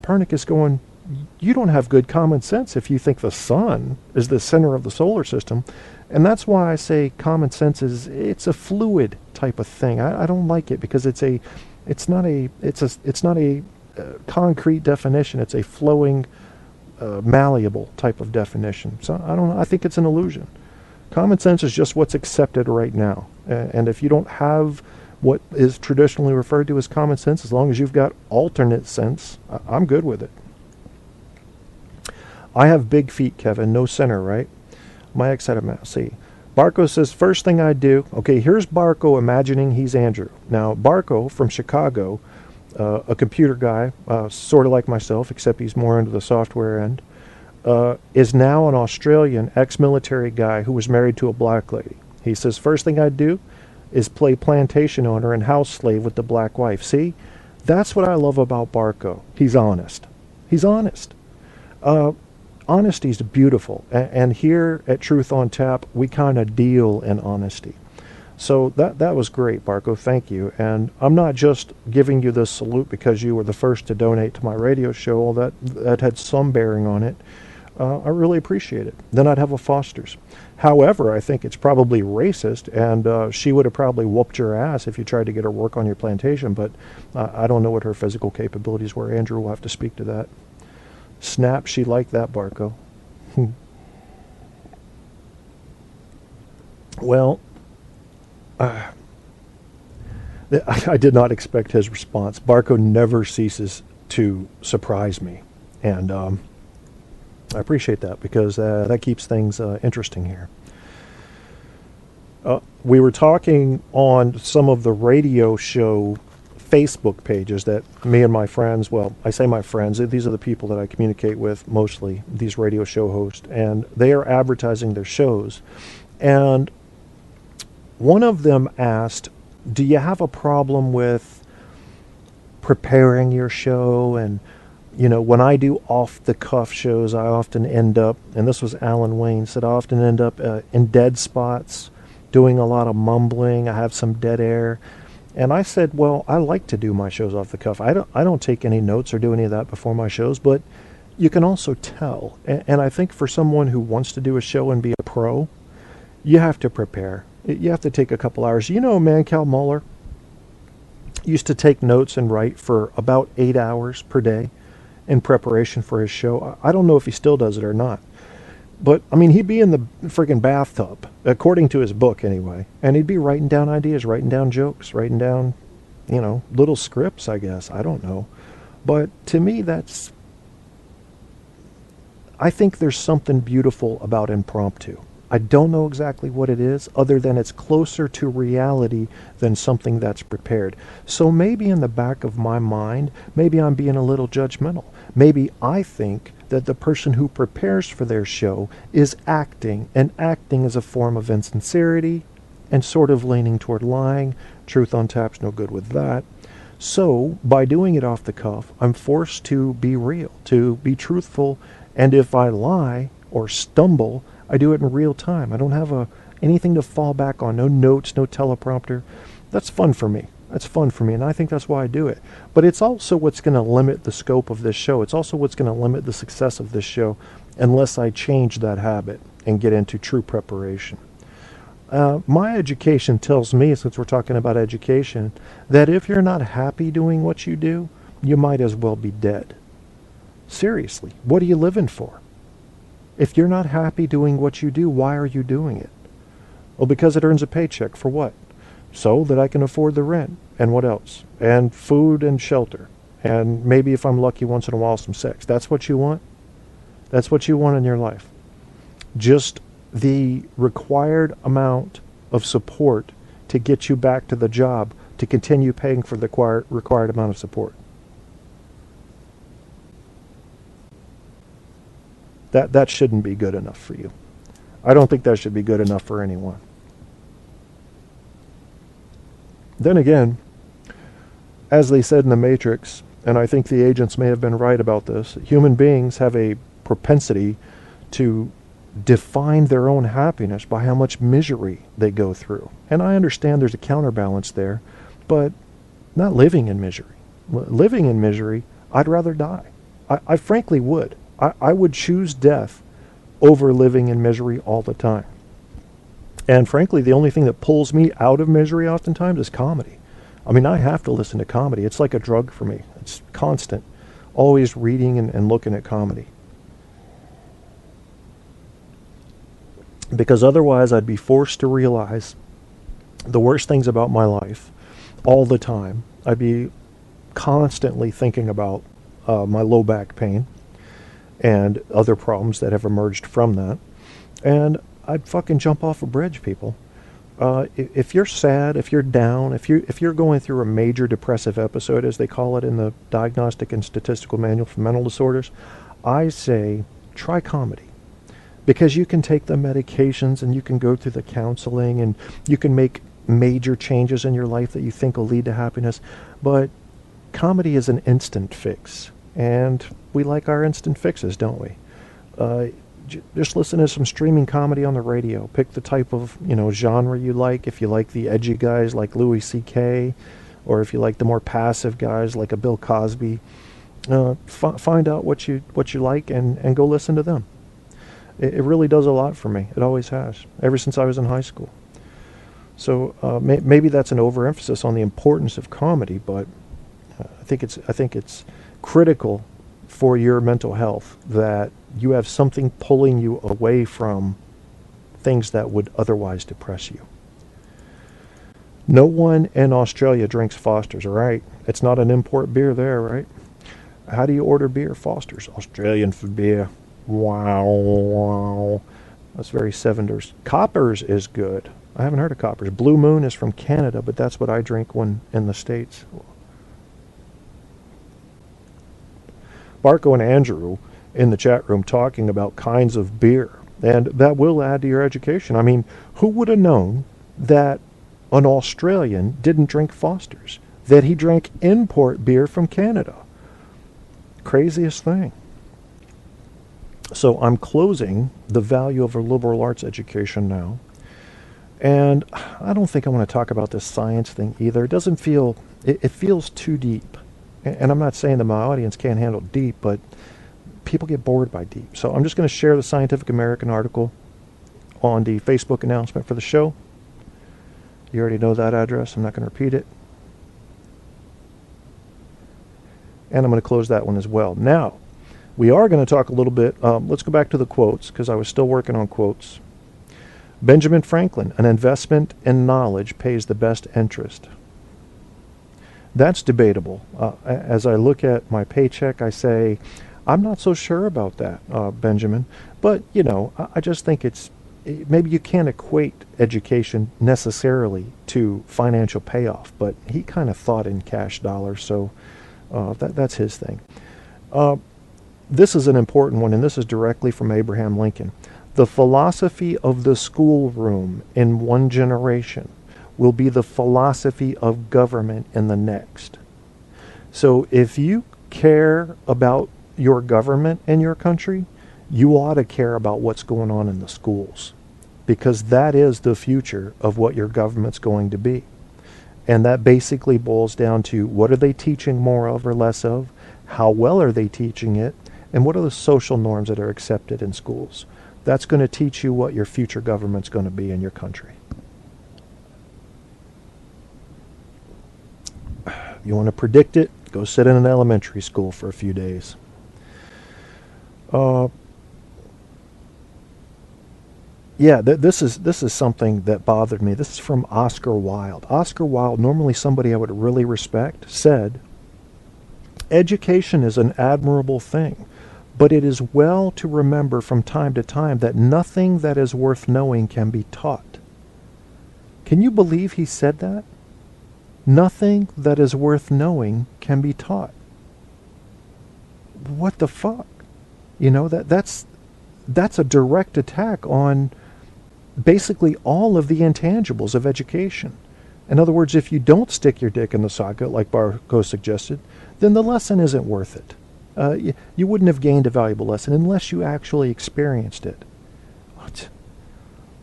Copernicus going, you don't have good common sense if you think the sun is the center of the solar system. And that's why I say common sense it's a fluid type of thing. I don't like it because it's not a concrete definition. It's a flowing, malleable type of definition. So I don't know. I think it's an illusion. Common sense is just what's accepted right now. And if you don't have what is traditionally referred to as common sense, as long as you've got alternate sense, I'm good with it. I have big feet, Kevin. No center, right? My ex had a mouse. See, Barco says, first thing I do. Okay, here's Barco imagining he's Andrew. Now, Barco from Chicago, a computer guy, sort of like myself, except he's more into the software end, is now an Australian ex-military guy who was married to a black lady. He says, first thing I do is play plantation owner and house slave with the black wife. See, that's what I love about Barco. He's honest. He's honest. Honesty is beautiful, and here at Truth on Tap, we kind of deal in honesty. So that was great, Barco. Thank you. And I'm not just giving you this salute because you were the first to donate to my radio show. All that had some bearing on it. I really appreciate it. Then I'd have a Foster's. However, I think it's probably racist, and she would have probably whooped your ass if you tried to get her work on your plantation, but I don't know what her physical capabilities were. Andrew will have to speak to that. Snap, she liked that, Barco. Well, I did not expect his response. Barco never ceases to surprise me, and I appreciate that because that keeps things interesting here. We were talking on some of the radio show Facebook pages that me and my friends, well, I say my friends, these are the people that I communicate with mostly, these radio show hosts, and they are advertising their shows. And one of them asked, do you have a problem with preparing your show? And, you know, when I do off-the-cuff shows, I often end up, and this was Alan Wayne, said I often end up in dead spots, doing a lot of mumbling. I have some dead air. And I said, well, I like to do my shows off the cuff. I don't take any notes or do any of that before my shows, but you can also tell. And I think for someone who wants to do a show and be a pro, you have to prepare. You have to take a couple hours. You know, Mancal Muller used to take notes and write for about 8 hours per day in preparation for his show. I don't know if he still does it or not. But, I mean, he'd be in the friggin' bathtub, according to his book anyway, and he'd be writing down ideas, writing down jokes, writing down, you know, little scripts, I guess. I don't know. But to me, I think there's something beautiful about impromptu. I don't know exactly what it is, other than it's closer to reality than something that's prepared. So maybe in the back of my mind, maybe I'm being a little judgmental. Maybe I think that the person who prepares for their show is acting, and acting is a form of insincerity and sort of leaning toward lying. Truth on Tap's no good with that. So, by doing it off the cuff, I'm forced to be real, to be truthful, and if I lie or stumble, I do it in real time. I don't have anything to fall back on, no notes, no teleprompter. That's fun for me. That's fun for me, and I think that's why I do it. But it's also what's going to limit the scope of this show. It's also what's going to limit the success of this show unless I change that habit and get into true preparation. My education tells me, since we're talking about education, that if you're not happy doing what you do, you might as well be dead. Seriously, what are you living for? If you're not happy doing what you do, why are you doing it? Well, because it earns a paycheck. For what? So that I can afford the rent. And what else? And food and shelter. And maybe if I'm lucky once in a while, some sex. That's what you want? That's what you want in your life. Just the required amount of support to get you back to the job to continue paying for the required amount of support. That shouldn't be good enough for you. I don't think that should be good enough for anyone. Then again, as they said in The Matrix, and I think the agents may have been right about this, human beings have a propensity to define their own happiness by how much misery they go through. And I understand there's a counterbalance there, but not living in misery. Living in misery, I'd rather die. I frankly would. I would choose death over living in misery all the time. And frankly, the only thing that pulls me out of misery oftentimes is comedy. I mean, I have to listen to comedy. It's like a drug for me. It's constant. Always reading and looking at comedy. Because otherwise I'd be forced to realize the worst things about my life all the time. I'd be constantly thinking about my low back pain and other problems that have emerged from that. And I'd fucking jump off a bridge, people. If you're sad, if you're down, if you're going through a major depressive episode, as they call it in the Diagnostic and Statistical Manual for Mental Disorders, I say try comedy. Because you can take the medications and you can go through the counseling and you can make major changes in your life that you think will lead to happiness. But comedy is an instant fix. And we like our instant fixes, don't we? Just listen to some streaming comedy on the radio. Pick the type of genre you like. If you like the edgy guys like Louis C.K., or if you like the more passive guys like a Bill Cosby, find out what you like and go listen to them. It really does a lot for me. It always has, ever since I was in high school. So maybe that's an overemphasis on the importance of comedy, but I think it's critical for your mental health that you have something pulling you away from things that would otherwise depress you. No one in Australia drinks Foster's, all right? It's not an import beer there, right? How do you order beer? Foster's. Australian for beer. Wow. That's very 70s. Coppers is good. I haven't heard of Coppers. Blue Moon is from Canada, but that's what I drink when in the States. Barco and Andrew in the chat room talking about kinds of beer. And that will add to your education. I mean, who would have known that an Australian didn't drink Foster's? That he drank import beer from Canada? Craziest thing. So I'm closing the value of a liberal arts education now. And I don't think I want to talk about this science thing either. It doesn't feel, it feels too deep. And I'm not saying that my audience can't handle deep, but people get bored by deep. So I'm just going to share the Scientific American article on the Facebook announcement for the show. You already know that address. I'm not going to repeat it. And I'm going to close that one as well. Now, we are going to talk a little bit. Let's go back to the quotes, because I was still working on quotes. Benjamin Franklin, an investment in knowledge pays the best interest. That's debatable. As I look at my paycheck, I say, I'm not so sure about that, Benjamin. But, I just think maybe you can't equate education necessarily to financial payoff, but he kind of thought in cash dollars, so that's his thing. This is an important one, and this is directly from Abraham Lincoln. The philosophy of the schoolroom in one generation will be the philosophy of government in the next. So if you care about your government in your country, you ought to care about what's going on in the schools, because that is the future of what your government's going to be. And that basically boils down to, what are they teaching more of or less of? How well are they teaching it? And what are the social norms that are accepted in schools? That's going to teach you what your future government's going to be in your country. You want to predict it? Go sit in an elementary school for a few days. This is something that bothered me. This is from Oscar Wilde. Oscar Wilde, normally somebody I would really respect, said, education is an admirable thing, but it is well to remember from time to time that nothing that is worth knowing can be taught. Can you believe he said that? Nothing that is worth knowing can be taught. What the fuck? That's a direct attack on basically all of the intangibles of education. In other words, if you don't stick your dick in the socket, like Barco suggested, then the lesson isn't worth it. You wouldn't have gained a valuable lesson unless you actually experienced it. What?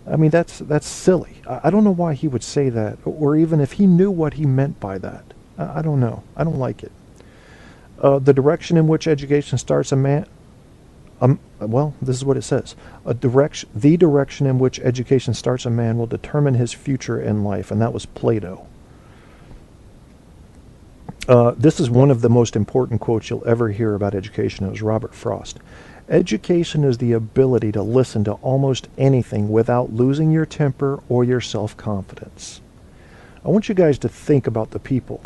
I mean, that's silly. I don't know why he would say that, or even if he knew what he meant by that. I don't know. I don't like it. The direction in which education starts a man. Well, this is what it says. The direction in which education starts a man will determine his future in life, and that was Plato. This is one of the most important quotes you'll ever hear about education. It was Robert Frost. Education is the ability to listen to almost anything without losing your temper or your self-confidence. I want you guys to think about the people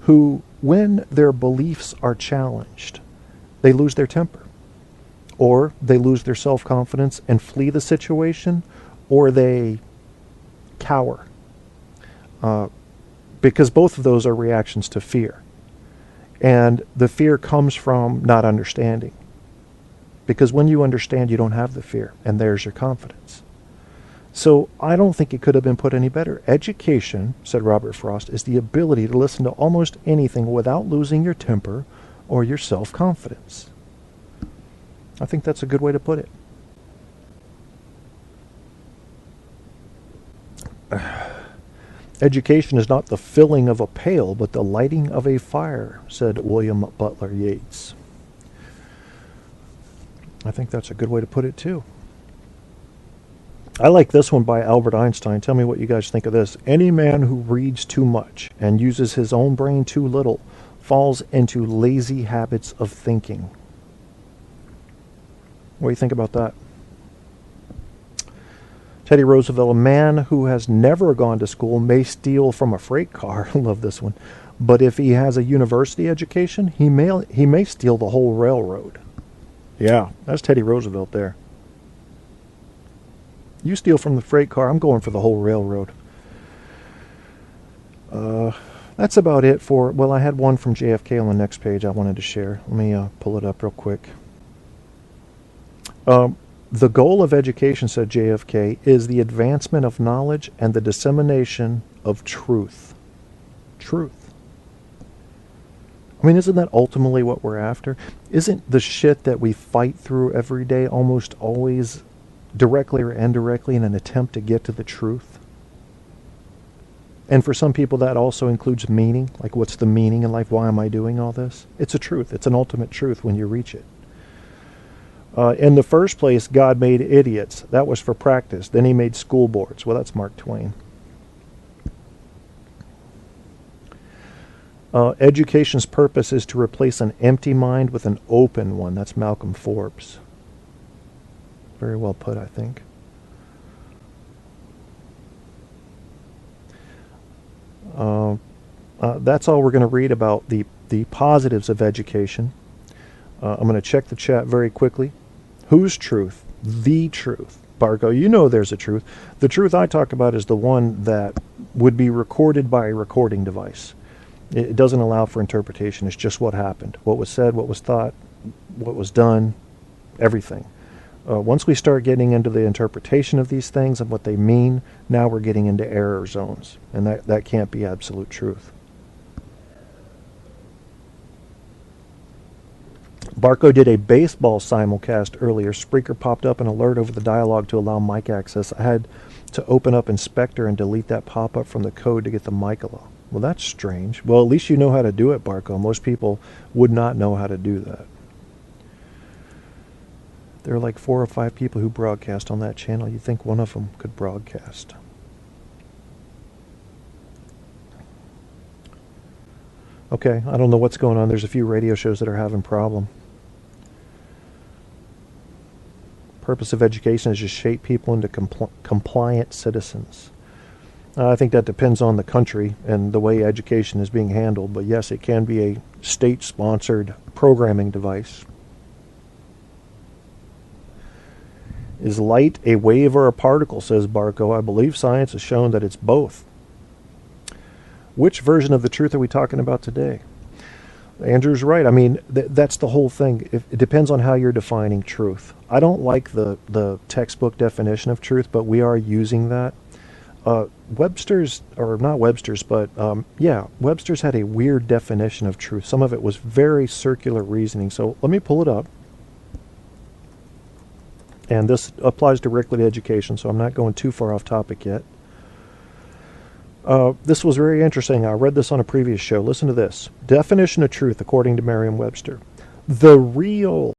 who, when their beliefs are challenged, they lose their temper, or they lose their self-confidence and flee the situation, or they cower. Because both of those are reactions to fear. And the fear comes from not understanding. Because when you understand, you don't have the fear, and there's your confidence. So I don't think it could have been put any better. Education, said Robert Frost, is the ability to listen to almost anything without losing your temper or your self-confidence. I think that's a good way to put it. Education is not the filling of a pail, but the lighting of a fire, said William Butler Yeats. I think that's a good way to put it, too. I like this one by Albert Einstein. Tell me what you guys think of this. Any man who reads too much and uses his own brain too little falls into lazy habits of thinking. What do you think about that? Teddy Roosevelt, a man who has never gone to school may steal from a freight car. I love this one. But if he has a university education, he may steal the whole railroad. Yeah, that's Teddy Roosevelt there. You steal from the freight car, I'm going for the whole railroad. That's about it for, well, I had one from JFK on the next page I wanted to share. Let me pull it up real quick. The goal of education, said JFK, is the advancement of knowledge and the dissemination of truth. Truth. I mean, isn't that ultimately what we're after? Isn't the shit that we fight through every day almost always directly or indirectly in an attempt to get to the truth? And for some people that also includes meaning, like what's the meaning in life? Why am I doing all this? It's a truth. It's an ultimate truth when you reach it. In the first place, God made idiots. That was for practice. Then he made school boards. Well, that's Mark Twain. Education's purpose is to replace an empty mind with an open one. That's Malcolm Forbes. Very well put, I think. That's all we're going to read about the positives of education. I'm going to check the chat very quickly. Whose truth? The truth. Barco, you know there's a truth. The truth I talk about is the one that would be recorded by a recording device. It doesn't allow for interpretation. It's just what happened. What was said, what was thought, what was done, everything. Once we start getting into the interpretation of these things and what they mean, now we're getting into error zones. And that can't be absolute truth. Barco did a baseball simulcast earlier. Spreaker popped up an alert over the dialogue to allow mic access. I had to open up Inspector and delete that pop-up from the code to get the mic allow. Well, that's strange. Well, at least you know how to do it, Barco. Most people would not know how to do that. There are like 4 or 5 people who broadcast on that channel. You'd think one of them could broadcast. Okay, I don't know what's going on. There's a few radio shows that are having problem. Purpose of education is to shape people into compliant citizens. I think that depends on the country and the way education is being handled. But yes, it can be a state-sponsored programming device. Is light a wave or a particle, says Barco. I believe science has shown that it's both. Which version of the truth are we talking about today? Andrew's right. I mean, that's the whole thing. It depends on how you're defining truth. I don't like the textbook definition of truth, but we are using that. Webster's, or not Webster's, but Webster's had a weird definition of truth. Some of it was very circular reasoning. So let me pull it up. And this applies directly to education, so I'm not going too far off topic yet. This was very interesting. I read this on a previous show. Listen to this. Definition of truth according to Merriam-Webster. The real